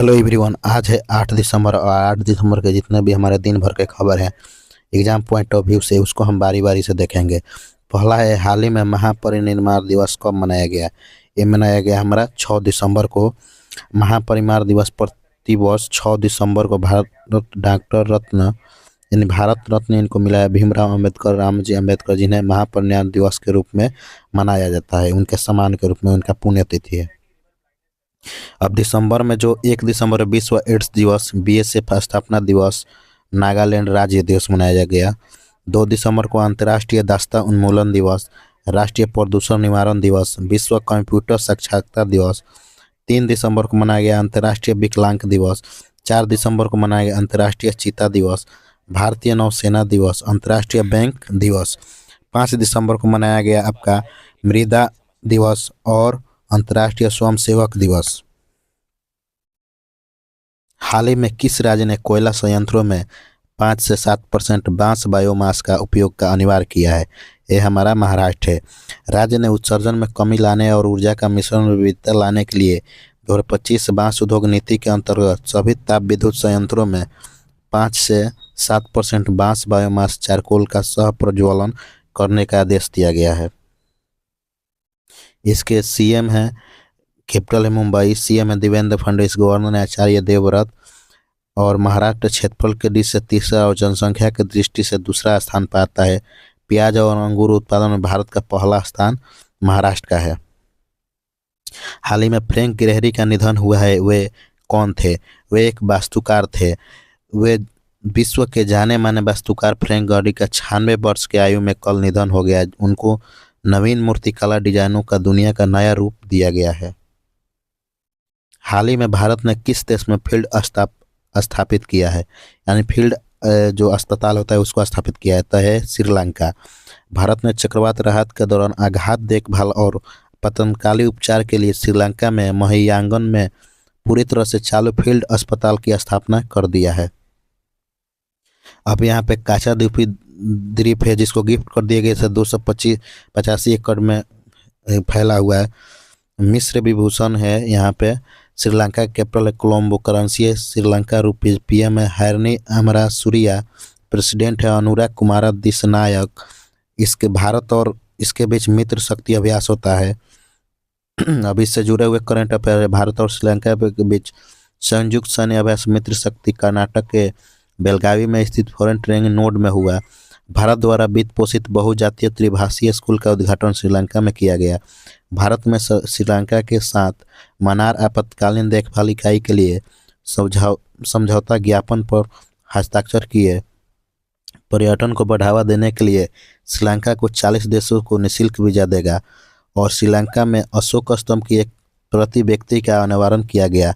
Hello everyone. आज है 8 दिसंबर और 8 दिसंबर के जितने भी हमारे दिन भर के खबर हैं एग्जाम पॉइंट ऑफ व्यू से उसको हम बारी बारी से देखेंगे। पहला है, हाल ही में महापरिनिर्वाण दिवस कब मनाया गया। ये मनाया गया हमारा 6 दिसंबर को। महापरिनिर्वाण दिवस प्रतिवर्ष 6 दिसंबर को भारत डॉक्टर रत्न यानी भारत रत्न इनको मिला है भीमराव अम्बेडकर, रामजी अम्बेडकर, जिन्हें महापरिनिर्वाण दिवस के रूप में मनाया जाता है, उनके सम्मान के रूप में, उनका पुण्यतिथि है। अब दिसंबर में जो 1 दिसंबर विश्व एड्स दिवस, बीएसएफ स्थापना दिवस, नागालैंड राज्य दिवस मनाया गया। 2 दिसंबर को अंतर्राष्ट्रीय दास्ता उन्मूलन दिवस, राष्ट्रीय प्रदूषण निवारण दिवस, विश्व कंप्यूटर साक्षरता दिवस। 3 दिसंबर को मनाया गया अंतर्राष्ट्रीय विकलांग दिवस। 4 दिसंबर को मनाया गया अंतर्राष्ट्रीय चीता दिवस, भारतीय नौसेना दिवस, अंतर्राष्ट्रीय बैंक दिवस। 5 दिसंबर को मनाया गया आपका मृदा दिवस और अंतर्राष्ट्रीय स्वयंसेवक दिवस। हाल ही में किस राज्य ने कोयला संयंत्रों में 5 से 7% बांस बायोमास का उपयोग का अनिवार्य किया है। ये हमारा महाराष्ट्र है। राज्य ने उत्सर्जन में कमी लाने और ऊर्जा का मिश्रण में विविधता लाने के लिए 2025 बांस उद्योग नीति के अंतर्गत सभी ताप विद्युत संयंत्रों में 5 से 7% बांस बायोमास चारकोल का सह प्रज्वलन करने का आदेश दिया गया है। इसके सीएम हैं, कैपिटल है मुंबई, सीएम है देवेंद्र फडणवीस, गवर्नर है आचार्य देवव्रत। और महाराष्ट्र क्षेत्रफल के दृष्टि से तीसरा और जनसंख्या की दृष्टि से दूसरा स्थान पाता है। प्याज और अंगूर उत्पादन में भारत का पहला स्थान महाराष्ट्र का है। हाल ही में फ्रैंक गिरहेरी का निधन हुआ है। वे कौन थे? वे एक वास्तुकार थे। वे विश्व के जाने माने वास्तुकार फ्रैंक गिरहेरी का 96 वर्ष की आयु में कल निधन हो गया। उनको नवीन मूर्तिकला डिजाइनों का दुनिया का नया रूप दिया गया है। हाल ही में भारत ने किस देश में फील्ड स्थापित किया है, यानी फील्ड जो अस्पताल होता है उसको स्थापित किया है, तो है श्रीलंका। भारत ने चक्रवात राहत के दौरान आघात देखभाल और आपातकालीन उपचार के लिए श्रीलंका में महियांगन में पूरी तरह से चालू फील्ड अस्पताल की स्थापना कर दिया है। अब यहाँ पे काचा द्वीप है जिसको गिफ्ट कर दिए गए थे 285 एकड़ में फैला हुआ है। मिस्र विभूषण है यहाँ पे। श्रीलंका कैपिटल है कोलंबो, करेंसी है श्रीलंका रुपीज, पीएम है हैरनी अमरासुरिया, प्रेसिडेंट है अनुराग कुमार दिसनायक। इसके भारत और इसके बीच मित्र शक्ति अभ्यास होता है। अब इससे जुड़े हुए करंट अफेयर है। भारत और श्रीलंका के बीच संयुक्त सैन्य अभ्यास मित्र शक्ति कर्नाटक के बेलगावी में स्थित फॉरेन ट्रेनिंग नोड में हुआ। भारत द्वारा वित्त पोषित बहुजातीय त्रिभाषीय स्कूल का उद्घाटन श्रीलंका में किया गया। भारत में श्रीलंका के साथ मनार आपातकालीन देखभाल इकाई के लिए समझौता ज्ञापन पर हस्ताक्षर किए। पर्यटन को बढ़ावा देने के लिए श्रीलंका को 40 देशों को निःशुल्क वीजा देगा। और श्रीलंका में अशोक स्तंभ की एक प्रति व्यक्ति का अनावरण किया गया।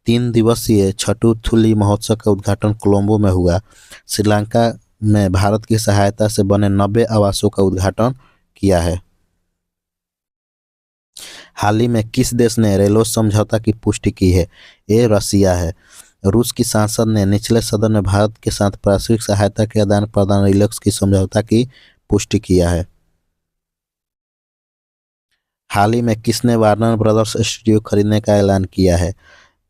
3 दिवसीय छठुथुली महोत्सव का उद्घाटन कोलंबो में हुआ। श्रीलंका में भारत की सहायता से बने 90 आवासों का उद्घाटन किया है। हाल ही में किस देश ने रेलो समझौता की पुष्टि की है? ये रसिया है। रूस की सांसद ने निचले सदन में भारत के साथ पारस्परिक सहायता के आदान प्रदान रिलैक्स की समझौता की पुष्टि किया है। हाल ही में किसने वार्नर ब्रदर्स स्टूडियो खरीदने का ऐलान किया है?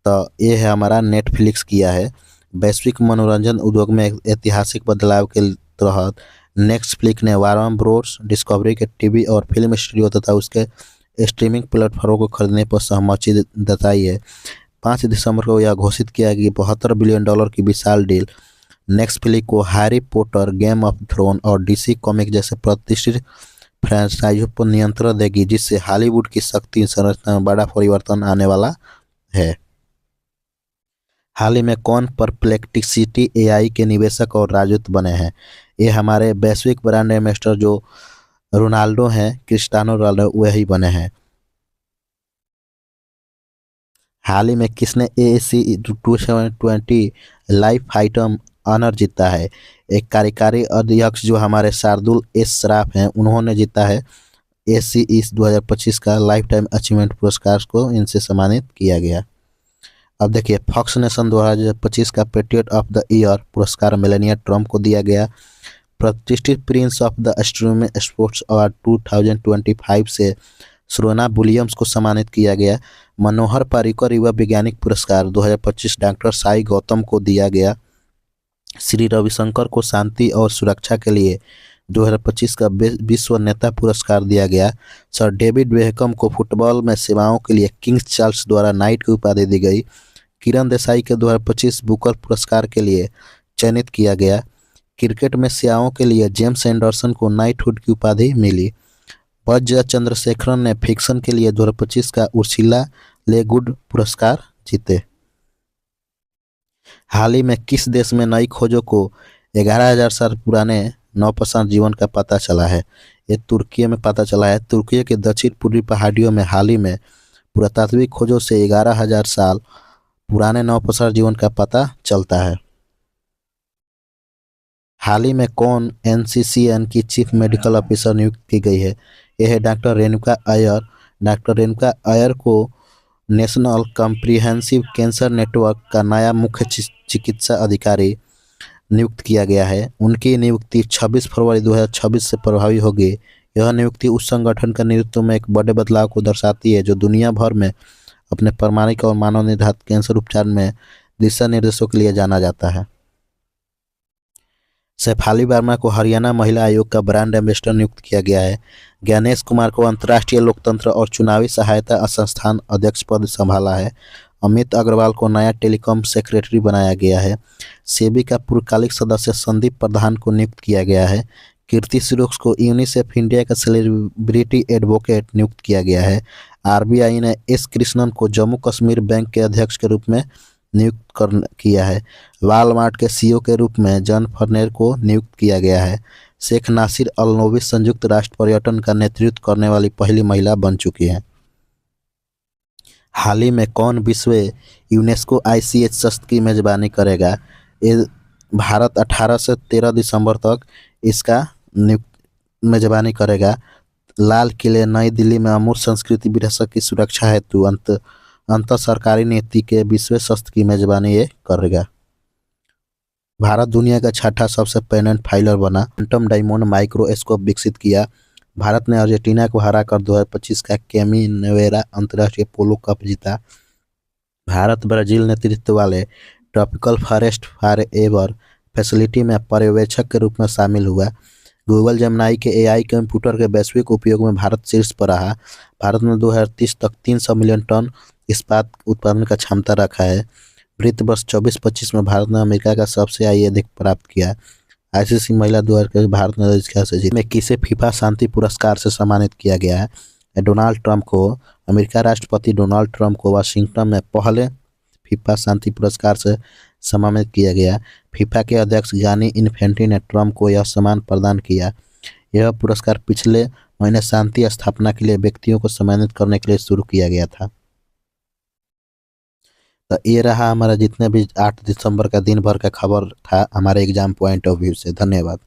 तो ये है हमारा नेटफ्लिक्स किया है। वैश्विक मनोरंजन उद्योग में एक ऐतिहासिक बदलाव के तहत नेटफ्लिक्स ने वार्नर ब्रोस डिस्कवरी के टीवी और फिल्म स्टूडियो तथा उसके स्ट्रीमिंग प्लेटफॉर्म को खरीदने पर सहमति जताई है। 5 दिसंबर को यह घोषित किया कि $72 बिलियन की विशाल डील नेटफ्लिक्स को Harry Potter, game of throne और डीसी कॉमिक जैसे प्रतिष्ठित फ्रेंचाइजों पर नियंत्रण देगी, जिससे हॉलीवुड की शक्ति संरचना में बड़ा परिवर्तन आने वाला है। हाल ही में कौन परप्लेक्सिटी एआई के निवेशक और राजदूत बने हैं? ये हमारे वैश्विक ब्रांड एम्बेसडर जो रोनाल्डो हैं, क्रिस्टियानो रोनाल्डो, वही बने हैं। हाल ही में किसने AAC 2020 लाइफ आइटम ऑनर जीता है? एक कार्यकारी अध्यक्ष जो हमारे शार्दुल एस सराफ हैं, उन्होंने जीता है ACE 2025 का लाइफ टाइम अचीवमेंट पुरस्कार को इनसे सम्मानित किया गया। अब देखिए, फॉक्स नेशन 2025 का पेट्रियट ऑफ द ईयर पुरस्कार मेलानिया ट्रम्प को दिया गया। प्रतिष्ठित Prince of the extreme sports award 2025 से सुरोना विलियम्स को सम्मानित किया गया। मनोहर पर्रिकर युवा वैज्ञानिक पुरस्कार 2025 डॉक्टर साई गौतम को दिया गया। श्री रविशंकर को शांति और सुरक्षा के लिए 2025 का विश्व नेता पुरस्कार दिया गया। सर डेविड बेहकम को फुटबॉल में सेवाओं के लिए किंग्स चार्ल्स द्वारा नाइट की उपाधि दी गई। किरण देसाई के 2025 बुकर पुरस्कार के लिए चयनित किया गया। क्रिकेट में सेवाओं के लिए जेम्स एंडरसन को नाइटहुड की उपाधि मिली। बज चंद्रशेखरन ने फिक्शन के लिए 2025 का उर्सिला ले गुड पुरस्कार जीते। हाल ही में किस देश में नई खोजों को 11,000 साल पुराने नौपसान जीवन का पता चला है? ये तुर्की में पता चला है। तुर्की के दक्षिण पूर्वी पहाड़ियों में हाल ही में पुरातात्विक खोजों से 11,000 साल पुराने नौपसान जीवन का पता चलता है। हाल ही में कौन एनसीसीएन की चीफ मेडिकल ऑफिसर नियुक्त की गई है? यह है डॉक्टर रेणुका अय्यर। डॉक्टर रेणुका अय्यर को नेशनल कॉम्प्रिहेंसिव कैंसर नेटवर्क का नया मुख्य चिकित्सा अधिकारी नियुक्त किया गया है। उनकी नियुक्ति 26 फरवरी 2026 से प्रभावी होगी। यह नियुक्ति उस संगठन का नेतृत्व में एक बड़े बदलाव को दर्शाती है जो दुनिया भर में अपने प्रामाणिक और मानव निर्धारित कैंसर उपचार में दिशा निर्देशों के लिए जाना जाता है। शेफाली वर्मा को हरियाणा महिला आयोग का ब्रांड एम्बेसडर नियुक्त किया गया है। ज्ञानेश कुमार को अंतर्राष्ट्रीय लोकतंत्र और चुनावी सहायता संस्थान अध्यक्ष पद संभाला है। अमित अग्रवाल को नया टेलीकॉम सेक्रेटरी बनाया गया है। सेबी का पूर्वकालिक सदस्य संदीप प्रधान को नियुक्त किया गया है। कीर्ति सुरेश को यूनिसेफ इंडिया का सेलिब्रिटी एडवोकेट नियुक्त किया गया है। आरबीआई ने एस कृष्णन को जम्मू कश्मीर बैंक के अध्यक्ष के रूप में नियुक्त किया है। वालमार्ट के सीईओ के रूप में जॉन फर्नेर को नियुक्त किया गया है। शेख नासिर अल नोवी संयुक्त राष्ट्र पर्यटन का नेतृत्व करने वाली पहली महिला बन चुकी हैं। हाल ही में कौन विश्व यूनेस्को ICH सत्र की मेजबानी करेगा? ये भारत 18 से 13 दिसंबर तक इसका मेजबानी करेगा। लाल किले नई दिल्ली में अमूर्त संस्कृति विरासत की सुरक्षा हेतु अंतर सरकारी नीति के विश्व सत्र की मेजबानी ये करेगा। भारत दुनिया का छठा सबसे पेटेंट फाइलर बना। क्वांटम डायमंड माइक्रोस्कोप विकसित किया। भारत ने अर्जेंटीना को हराकर 2025 का कैमिनेवेरा अंतर्राष्ट्रीय पोलो कप जीता। भारत ब्राजील नेतृत्व वाले ट्रॉपिकल फॉरेस्ट फॉरएवर फैसिलिटी में पर्यवेक्षक के रूप में शामिल हुआ। गूगल जेमिनी के AI कंप्यूटर के वैश्विक उपयोग में भारत शीर्ष पर रहा। भारत ने 2030 तक 300 मिलियन टन इस्पात उत्पादन का क्षमता रखा है। वित्त वर्ष 24-25 में भारत ने अमेरिका का सबसे अधिक प्राप्त किया। ICC महिला 2000 भारत ने में किसे फीफा शांति पुरस्कार से सम्मानित किया गया है? डोनाल्ड ट्रंप को। अमेरिका राष्ट्रपति डोनाल्ड ट्रंप को वाशिंगटन में पहले फीफा शांति पुरस्कार से सम्मानित किया गया। फीफा के अध्यक्ष गियानी इन्फेंटिनो ने ट्रंप को यह सम्मान प्रदान किया। यह पुरस्कार पिछले महीने शांति स्थापना के लिए व्यक्तियों को सम्मानित करने के लिए शुरू किया गया था। तो ये रहा हमारा जितने भी 8 दिसंबर का दिन भर का खबर था हमारे एग्जाम पॉइंट ऑफ व्यू से। धन्यवाद।